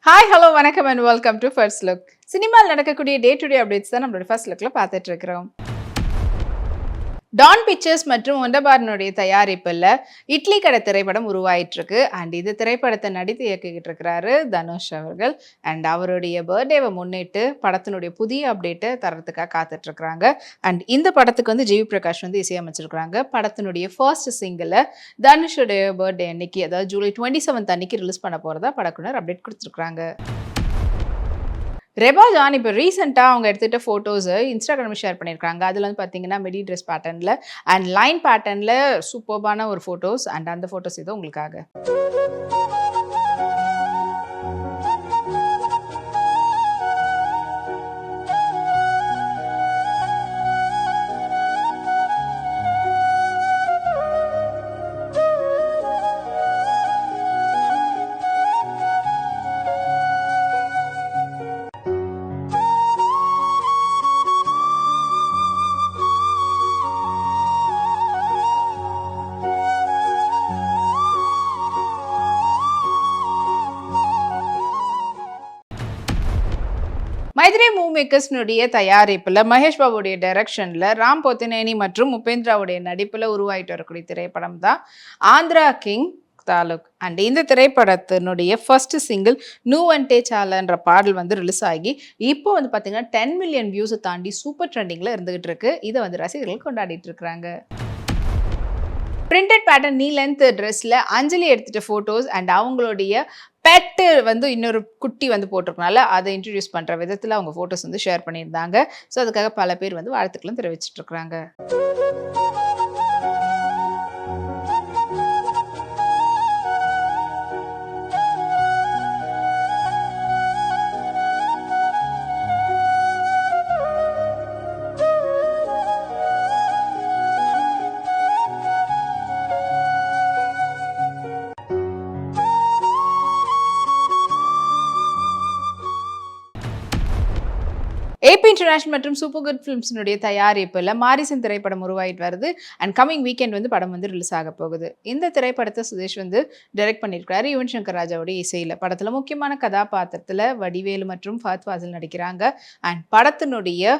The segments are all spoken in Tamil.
ஹாய் ஹலோ வணக்கம் and welcome to first look. சினிமாவில் நடக்கக்கூடிய டே டு டே அப்டேட்ஸ் தான் நம்மளோட ஃபர்ஸ்ட் லுக்ல பார்த்துட்டு இருக்கிறோம். டான் பிக்சர்ஸ் மற்றும் ஒண்டபாரனுடைய தயாரிப்பில் இட்லி கடை திரைப்படம் உருவாயிட்டு இருக்கு. அண்ட் இது திரைப்படத்தை நடித்து இயக்கிக்கிட்டு இருக்கிறாரு தனுஷ் அவர்கள். அண்ட் அவருடைய பர்த்டேவை முன்னிட்டு படத்தினுடைய புதிய அப்டேட்டை தரத்துக்காக காத்துட்டு இருக்கிறாங்க. அண்ட் இந்த படத்துக்கு வந்து ஜிவி பிரகாஷ் வந்து இசையமைச்சிருக்கிறாங்க. படத்தினுடைய ஃபர்ஸ்ட் சிங்கிளை தனுஷுடைய பர்த்டே அன்னைக்கு, அதாவது ஜூலை 27 அன்னைக்கு ரிலீஸ் பண்ண போறதா படக்குனர் அப்டேட் கொடுத்துருக்காங்க. ரெபா ஜான் இப்போ ரீசெண்டாக அவங்க எடுத்துகிட்ட ஃபோட்டோஸை இன்ஸ்டாகிராமில் ஷேர் பண்ணியிருக்காங்க. அதில் வந்து பார்த்தீங்கன்னா மிடி ட்ரெஸ் பேட்டர்னில் அண்ட் லைன் பேட்டர்னில் சூப்பர்பான ஒரு ஃபோட்டோஸ். அண்ட் அந்த ஃபோட்டோஸ் இது உங்களுக்காக. மைத்ரே மூவி மேக்கர்ஸ்னுடைய தயாரிப்பில் மகேஷ் பாபுடைய டைரக்ஷனில் ராம் போத்தினேனி மற்றும் உபேந்திராவுடைய நடிப்பில் உருவாயிட்டு வரக்கூடிய திரைப்படம் தான் ஆந்திரா கிங் தாலுக். அண்ட் இந்த திரைப்படத்தினுடைய ஃபர்ஸ்ட் சிங்கிள் நூ அண்டே சாலன்ற பாடல் வந்து ரிலீஸ் ஆகி இப்போ வந்து பார்த்தீங்கன்னா 10 மில்லியன் வியூஸை தாண்டி சூப்பர் ட்ரெண்டிங்கில் இருந்துகிட்டு இருக்கு. இதை வந்து ரசிகர்கள் கொண்டாடிட்டு இருக்கிறாங்க. பிரிண்டட் பேட்டர்ன் நீ லென்த் ட்ரெஸ்ஸில் அஞ்சலி எடுத்துகிட்ட ஃபோட்டோஸ் அண்ட் அவங்களுடைய பெட்டு வந்து இன்னொரு குட்டி வந்து போட்டிருக்கனால அதை இன்ட்ரடியூஸ் பண்ணுற விதத்தில் அவங்க ஃபோட்டோஸ் வந்து ஷேர் பண்ணியிருந்தாங்க. ஸோ அதுக்காக பல பேர் வந்து வாழ்த்துக்களும் தெரிவிச்சிட்டு இருக்கிறாங்க. ஏபி இன்டர்நேஷனல் மற்றும் சூப்பர் குட் ஃபிலிம்ஸினுடைய தயாரிப்பில் மாரிசன் திரைப்படம் உருவாயிட்டு வருது. அண்ட் கமிங் வீக்கெண்ட் வந்து படம் வந்து ரிலீஸ் ஆக போகுது. இந்த திரைப்படத்தை சுதேஷ் வந்து டைரக்ட் பண்ணியிருக்காரு யுவன் சங்கர் ராஜாவுடைய இசையில். படத்தில் முக்கியமான கதாபாத்திரத்தில் வடிவேலு மற்றும் ஃபஹத் ஃபாசில் நடிக்கிறாங்க. அண்ட் படத்தினுடைய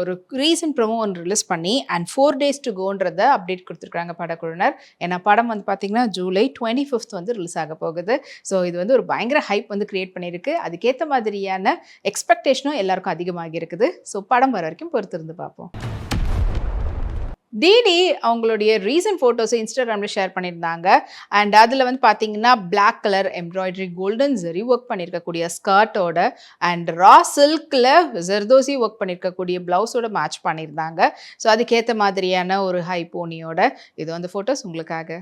ஒரு ரீசன்ட் ப்ரோமோ ஒன்று ரிலீஸ் பண்ணி அண்ட் 4 days to goன்றதை அப்டேட் கொடுத்துருக்காங்க படக்குழுவினர். ஏன்னா படம் வந்து பார்த்தீங்கன்னா ஜூலை 25 வந்து ரிலீஸ் ஆக போகுது. ஸோ இது வந்து ஒரு பயங்கர ஹைப் வந்து கிரியேட் பண்ணியிருக்கு. அதுக்கேற்ற மாதிரியான எக்ஸ்பெக்டேஷனும் எல்லாருக்கும் அதிகமாக இருக்குது. ஸோ படம் வர வரைக்கும் பொறுத்திருந்து பார்ப்போம். டிடி அவங்களுடைய ரீசன்ட் ஃபோட்டோஸை இன்ஸ்டாகிராமில் ஷேர் பண்ணியிருந்தாங்க. அண்ட் அதில் வந்து பார்த்தீங்கன்னா black colour embroidery golden zari work பண்ணியிருக்கக்கூடிய ஸ்கர்ட்டோட அண்ட் ரா சில்கில் ஜெர்தோசி ஒர்க் பண்ணியிருக்கக்கூடிய ப்ளவுஸோட மேட்ச் பண்ணியிருந்தாங்க. ஸோ அதுக்கேற்ற மாதிரியான ஒரு ஹை போனியோட இது வந்து ஃபோட்டோஸ் உங்களுக்காக.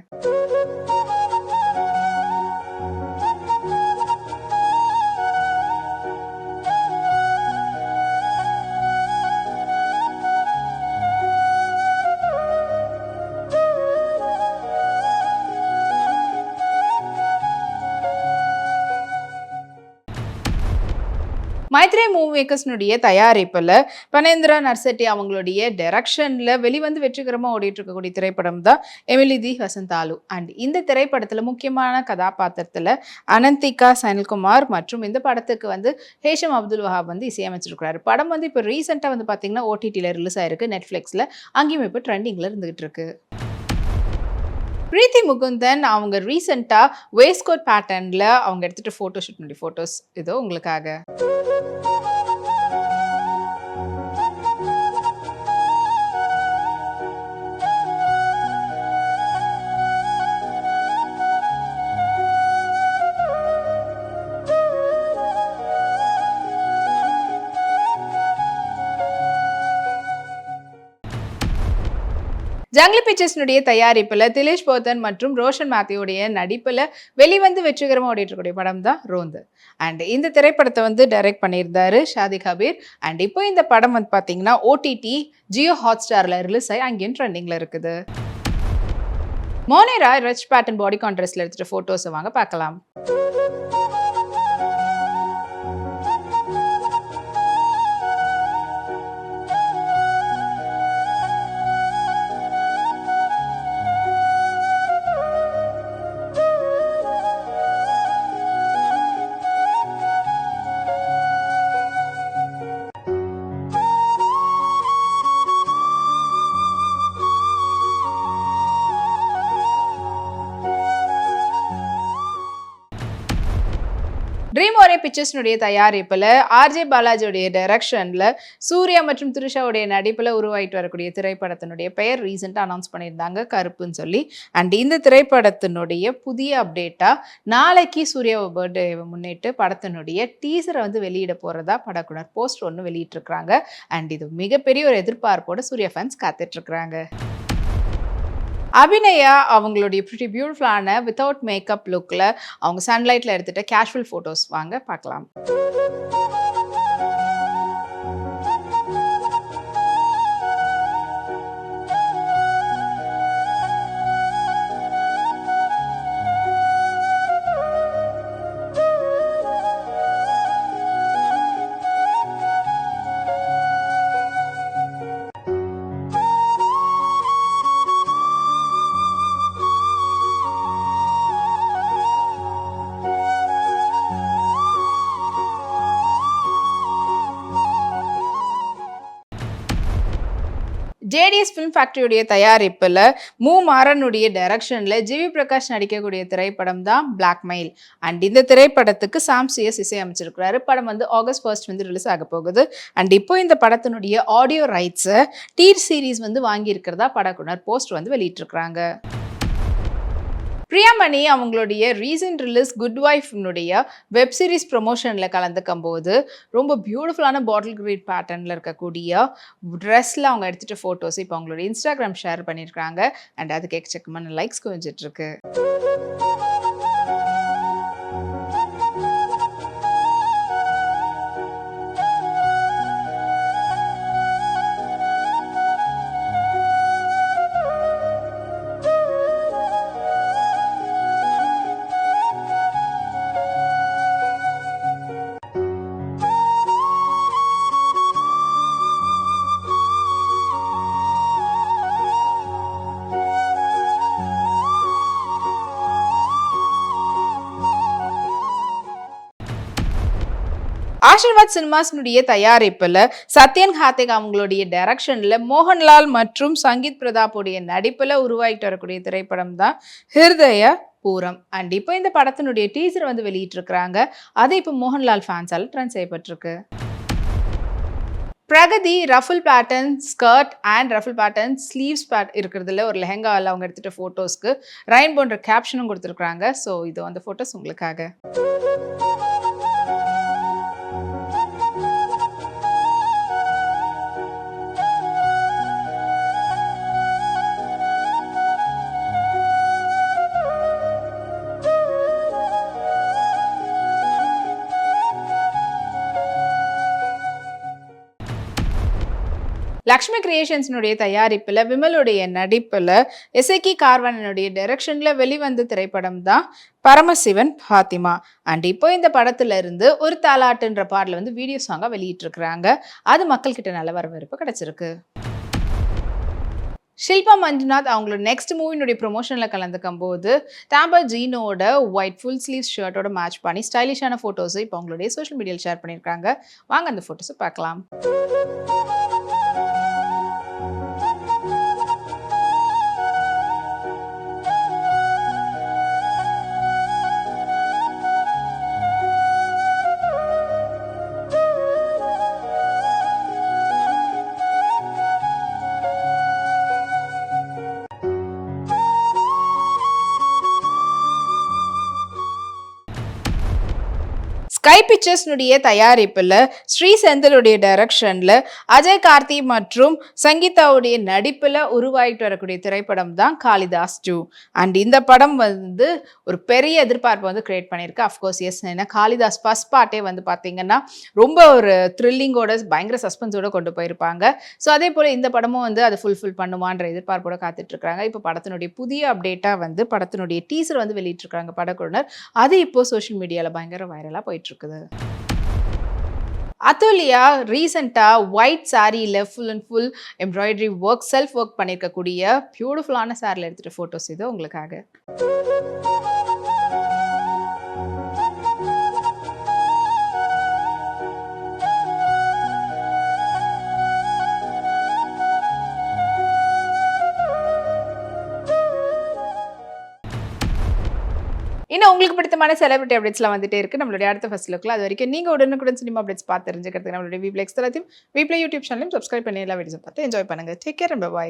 மைத்ரே மூவி மேக்கர்ஸ்னுடைய தயாரிப்பில் பனேந்திரா நர்செட்டி அவங்களுடைய டைரக்ஷனில் வெளிவந்து வெற்றிகரமாக ஓடிட்டு இருக்கக்கூடிய திரைப்படம் தான் எமிலி தி வசந்தாலு. அண்ட் இந்த திரைப்படத்தில் முக்கியமான கதாபாத்திரத்தில் அனந்திகா சனில்குமார் மற்றும் இந்த படத்துக்கு வந்து ஹேஷம் அப்துல் வஹாப் வந்து இசையமைச்சிருக்கிறாரு. படம் வந்து இப்போ ரீசெண்டாக வந்து பார்த்தீங்கன்னா ஓடிடியில் ரிலீஸ் ஆயிருக்கு நெட்ஃப்ளிக்ஸில். அங்கேயும் இப்போ ட்ரெண்டிங்கில் இருந்துகிட்டு இருக்கு. பிரீத்தி முகுந்தன் அவங்க ரீசெண்டாக வேஸ்கோட் பேட்டர்னில் அவங்க எடுத்துகிட்டு ஃபோட்டோ ஷூட் பண்ணி ஃபோட்டோஸ் இதோ உங்களுக்காக. ஜங்லி பிக்சர்ஸ்னுடைய தயாரிப்பில் திலேஷ் போத்தன் மற்றும் ரோஷன் மேத்யூடைய நடிப்பில் வெளிவந்து வெற்றிகரமாக ஓடிட்டுக்கூடிய படம் தான் ரோந்து. அண்ட் இந்த திரைப்படத்தை வந்து டைரக்ட் பண்ணியிருந்தாரு ஷாதி கபீர். அண்ட் இப்போ இந்த படம் வந்து பார்த்தீங்கன்னா ஓடிடி ஜியோ ஹாட்ஸ்டாரில் ரிலீஸ் ஆகி அங்கேயும் ட்ரெண்டிங்கில் இருக்குது. மோனேரா ரெச் பேட்டன் பாடி கான்ட்ராஸ்டில் எடுத்துகிட்ட ஃபோட்டோஸை வாங்க பார்க்கலாம். ட்ரீம் ஒரே பிக்சர்ஸ்னுடைய தயாரிப்புல ஆர்ஜே பாலாஜியுடைய டைரக்ஷன்ல சூர்யா மற்றும் த்ரிஷாவுடைய நடிப்புல உருவாயிட்டு வரக்கூடிய திரைப்படத்தினுடைய பெயர் ரீசெண்டாக அனௌன்ஸ் பண்ணியிருந்தாங்க, கருப்புன்னு சொல்லி. அண்ட் இந்த திரைப்படத்தினுடைய புதிய அப்டேட்டா நாளைக்கு சூர்யாவை பர்த்டேவை முன்னிட்டு படத்தினுடைய டீசரை வந்து வெளியிட போறதா படக்குனர் போஸ்டர் ஒன்று வெளியிட்டிருக்கிறாங்க. அண்ட் இது மிகப்பெரிய ஒரு எதிர்பார்ப்போட சூர்யா ஃபேன்ஸ் காத்துட்டு இருக்கிறாங்க. அபிநயா அவங்களுடைய பிரிட்டி பியூட்டிஃபுல்லான வித்தவுட் மேக்கப் லுக்கில் அவங்க சன்லைட்டில் எடுத்துகிட்ட கேஷுவல் ஃபோட்டோஸ் வாங்க பார்க்கலாம். ஜேடிஎஸ் ஃபிலிம் ஃபேக்டரியுடைய தயாரிப்பில் மாறனுடைய டைரக்ஷனில் ஜிவி பிரகாஷ் நடிக்கக்கூடிய திரைப்படம் தான் பிளாக்மெயில். அண்ட் இந்த திரைப்படத்துக்கு சாம் சிஎஸ் இசையமைச்சிருக்கிறாரு. படம் வந்து August 1 வந்து ரிலீஸ் ஆக போகுது. அண்ட் இப்போ இந்த படத்தினுடைய ஆடியோ ரைட்ஸை டீர் சீரீஸ் வந்து வாங்கியிருக்கிறதா படக்குனர் போஸ்ட் வந்து வெளியிட்டிருக்கிறாங்க. பிரியாமணி அவங்களுடைய ரீசெண்ட் ரிலீஸ் குட் வைஃப்னுடைய வெப் சீரிஸ் ப்ரொமோஷனில் கலந்துக்கும் போது ரொம்ப பியூட்டிஃபுல்லான பாட்டில் கிரீட் பேட்டர்னில் இருக்கக்கூடிய ட்ரெஸ்ஸில் அவங்க எடுத்துகிட்ட ஃபோட்டோஸ் இப்போ அவங்களுடைய இன்ஸ்டாகிராம் ஷேர் பண்ணியிருக்காங்க. அண்ட் அதுக்கு எக்கச்சக்கமான லைக்ஸ் குவிஞ்சிட்ருக்கு. ஆஷிர்வாத் சினிமாஸ்னுடைய தயாரிப்பில் சத்யன் கார்த்திக் அவங்களுடைய டைரக்ஷனில் மோகன்லால் மற்றும் சங்கீத் பிரதாப்புடைய நடிப்பில் உருவாகிட்டு வரக்கூடிய திரைப்படம் தான் ஹிருதய பூரம். அண்ட் இப்போ இந்த படத்தினுடைய டீசர் வந்து வெளியிட்டிருக்கிறாங்க. அது இப்போ மோகன்லால் ஃபேன்ஸால் ட்ரெண்ட் செய்யப்பட்டிருக்கு. Pragathi ruffle pattern skirt and ruffle pattern sleeves இருக்கிறதுல ஒரு லெஹங்காவில் அவங்க எடுத்துகிட்ட ஃபோட்டோஸ்க்கு ரைன் போன்ற கேப்ஷனும் கொடுத்துருக்குறாங்க. ஸோ இது அந்த ஃபோட்டோஸ் உங்களுக்காக. லக்ஷ்மி கிரியேஷன்ஸ்னுடைய தயாரிப்பில் விமலுடைய நடிப்பில் எஸ்ஏகி கார்வனுடைய டைரக்ஷனில் வெளிவந்த திரைப்படம் தான் பரமசிவன் ஃபாத்திமா. அண்ட் இப்போ இந்த படத்துல இருந்து ஒரு தாலாட்டுன்ற பாடல வந்து வீடியோ சாங்காக வெளியிட்டிருக்கிறாங்க. அது மக்கள்கிட்ட நல்ல வரவேற்பு கிடைச்சிருக்கு. ஷில்பா மஞ்சுநாத் அவங்களோட நெக்ஸ்ட் மூவினுடைய ப்ரொமோஷனில் கலந்துக்கும் போது டாம்பா ஜீனோட ஒயிட் ஃபுல் ஸ்லீவ் ஷர்ட்டோட மேட்ச் பண்ணி ஸ்டைலிஷான ஃபோட்டோஸை இப்போ அவங்களுடைய சோஷியல் மீடியாவில் ஷேர் பண்ணியிருக்காங்க. வாங்க அந்த ஃபோட்டோஸை பார்க்கலாம். ஸ்கை பிக்சர்ஸ்னுடைய தயாரிப்பில் ஸ்ரீ செந்திலுடைய டைரக்ஷனில் அஜய் கார்த்தி மற்றும் சங்கீதாவுடைய நடிப்பில் உருவாகிட்டு வரக்கூடிய திரைப்படம் தான் காளிதாஸ் 2. அண்ட் இந்த படம் வந்து ஒரு பெரிய எதிர்பார்ப்பை வந்து கிரியேட் பண்ணியிருக்கு. அஃப்கோர்ஸ் எஸ், ஏன்னா காளிதாஸ் ஃபர்ஸ்ட் பார்ட்டே வந்து பார்த்தீங்கன்னா ரொம்ப ஒரு த்ரில்லிங்கோட பயங்கர சஸ்பென்ஸோட கொண்டு போயிருப்பாங்க. ஸோ அதே போல் இந்த படமும் வந்து அதை ஃபுல்ஃபில் பண்ணுமான்ற எதிர்பார்ப்போட காத்துட்ருக்காங்க. இப்போ படத்தினுடைய புதிய அப்டேட்டாக வந்து படத்தினுடைய டீசர் வந்து வெளியிட்டிருக்காங்க படக்குழுவினர். அது இப்போ சோஷியல் மீடியாவில் பயங்கர வைரலாக போயிட்டு இருக்குது. அதுலியா ரீசெண்டா ஒயிட் சாரியில full and full embroidery work self work பண்ணியிருக்கக்கூடிய பியூட்டிஃபுல்லான சாரியில் எடுத்துகிட்ட ஃபோட்டோஸ் இது உங்களுக்காக. இன்னும் உங்களுக்கு பிடித்தமான செலிபிரிட்டி அப்டேட்ஸ்லாம் வந்துட்டே இருக்கு நம்மளுடைய அடுத்த ஃபர்ஸ்ட் லுக்ல. அது வரைக்கும் நீங்க உடனுக்குடன் சினிமா அப்டேட்ஸ் பார்த்து தெரிஞ்சுக்கிறதுக்கு நம்மளுடைய வீப்ளெக்ஸ் தளத்தையும் வீப்ளே யூடியூப் சேனலையும் சப்ஸ்கிரைப் பண்ணி எல்லா வீடியோஸும் பார்த்து என்ஜாய் பண்ணுங்க. Take care and by.